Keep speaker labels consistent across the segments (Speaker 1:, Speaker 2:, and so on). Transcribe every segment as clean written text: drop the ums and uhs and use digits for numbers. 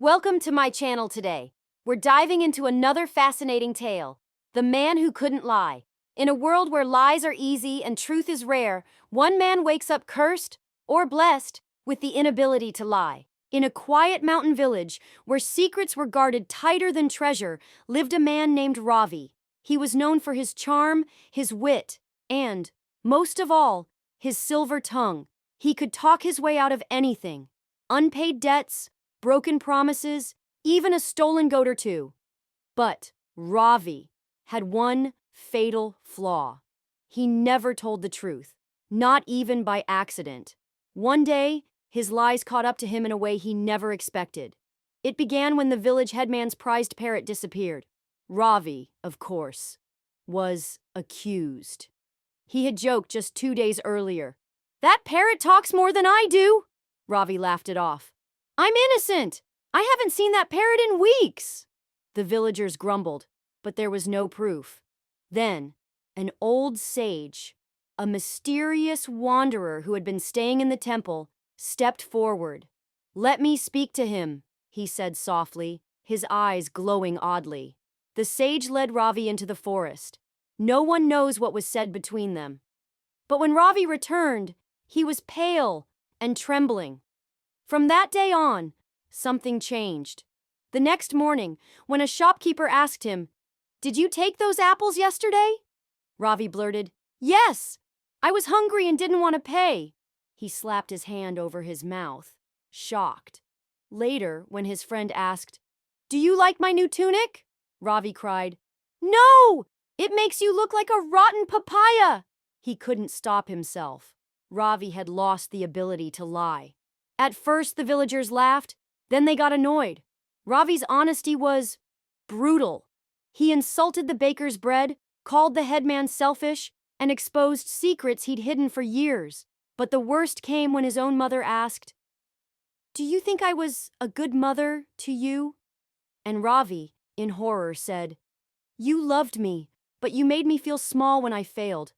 Speaker 1: Welcome to my channel today. We're diving into another fascinating tale, The Man Who Couldn't Lie. In a world where lies are easy and truth is rare, one man wakes up cursed, or blessed, with the inability to lie. In a quiet mountain village, where secrets were guarded tighter than treasure, lived a man named Ravi. He was known for his charm, his wit, and, most of all, his silver tongue. He could talk his way out of anything. Unpaid debts, broken promises, even a stolen goat or two. But Ravi had one fatal flaw. He never told the truth, not even by accident. One day, his lies caught up to him in a way he never expected. It began when the village headman's prized parrot disappeared. Ravi, of course, was accused. He had joked just 2 days earlier. "That parrot talks more than I do!" Ravi laughed it off. "I'm innocent! I haven't seen that parrot in weeks!" The villagers grumbled, but there was no proof. Then, an old sage, a mysterious wanderer who had been staying in the temple, stepped forward. "Let me speak to him," he said softly, his eyes glowing oddly. The sage led Ravi into the forest. No one knows what was said between them. But when Ravi returned, he was pale and trembling. From that day on, something changed. The next morning, when a shopkeeper asked him, "Did you take those apples yesterday?" Ravi blurted, "Yes! I was hungry and didn't want to pay." He slapped his hand over his mouth, shocked. Later, when his friend asked, "Do you like my new tunic?" Ravi cried, "No! It makes you look like a rotten papaya!" He couldn't stop himself. Ravi had lost the ability to lie. At first, the villagers laughed, then they got annoyed. Ravi's honesty was brutal. He insulted the baker's bread, called the headman selfish, and exposed secrets he'd hidden for years. But the worst came when his own mother asked, "Do you think I was a good mother to you?" And Ravi, in horror, said, "You loved me, but you made me feel small when I failed.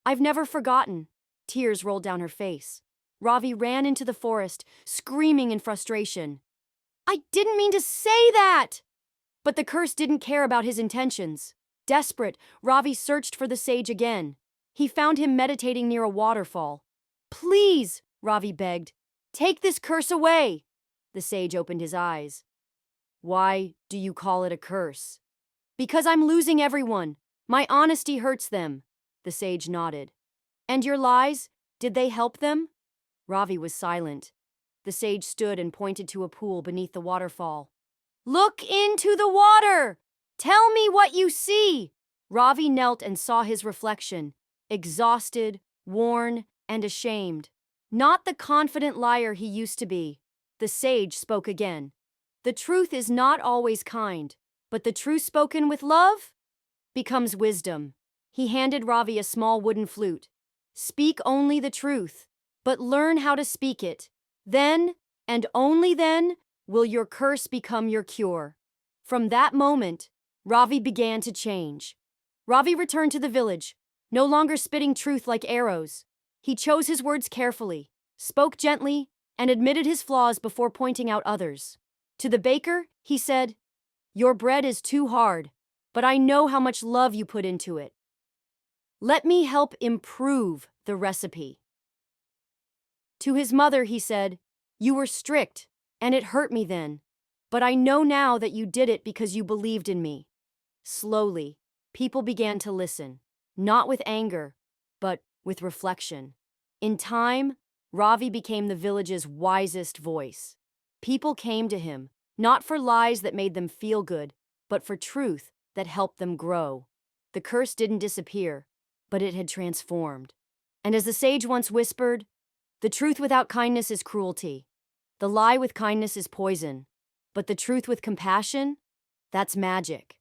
Speaker 1: I've never forgotten." Tears rolled down her face. Ravi ran into the forest, screaming in frustration. "I didn't mean to say that!" But the curse didn't care about his intentions. Desperate, Ravi searched for the sage again. He found him meditating near a waterfall. "Please," Ravi begged, "take this curse away." The sage opened his eyes. "Why do you call it a curse?" "Because I'm losing everyone. My honesty hurts them." The sage nodded. "And your lies, did they help them?" Ravi was silent. The sage stood and pointed to a pool beneath the waterfall. "Look into the water! Tell me what you see!" Ravi knelt and saw his reflection, exhausted, worn, and ashamed. Not the confident liar he used to be. The sage spoke again. "The truth is not always kind, but the truth spoken with love becomes wisdom." He handed Ravi a small wooden flute. "Speak only the truth, but learn how to speak it. Then, and only then, will your curse become your cure." From that moment, Ravi began to change. Ravi returned to the village, no longer spitting truth like arrows. He chose his words carefully, spoke gently, and admitted his flaws before pointing out others. To the baker, he said, "Your bread is too hard, but I know how much love you put into it. Let me help improve the recipe." To his mother, he said, "You were strict, and it hurt me then, but I know now that you did it because you believed in me." Slowly, people began to listen, not with anger, but with reflection. In time, Ravi became the village's wisest voice. People came to him, not for lies that made them feel good, but for truth that helped them grow. The curse didn't disappear, but it had transformed. And as the sage once whispered, "The truth without kindness is cruelty. The lie with kindness is poison. But the truth with compassion, that's magic."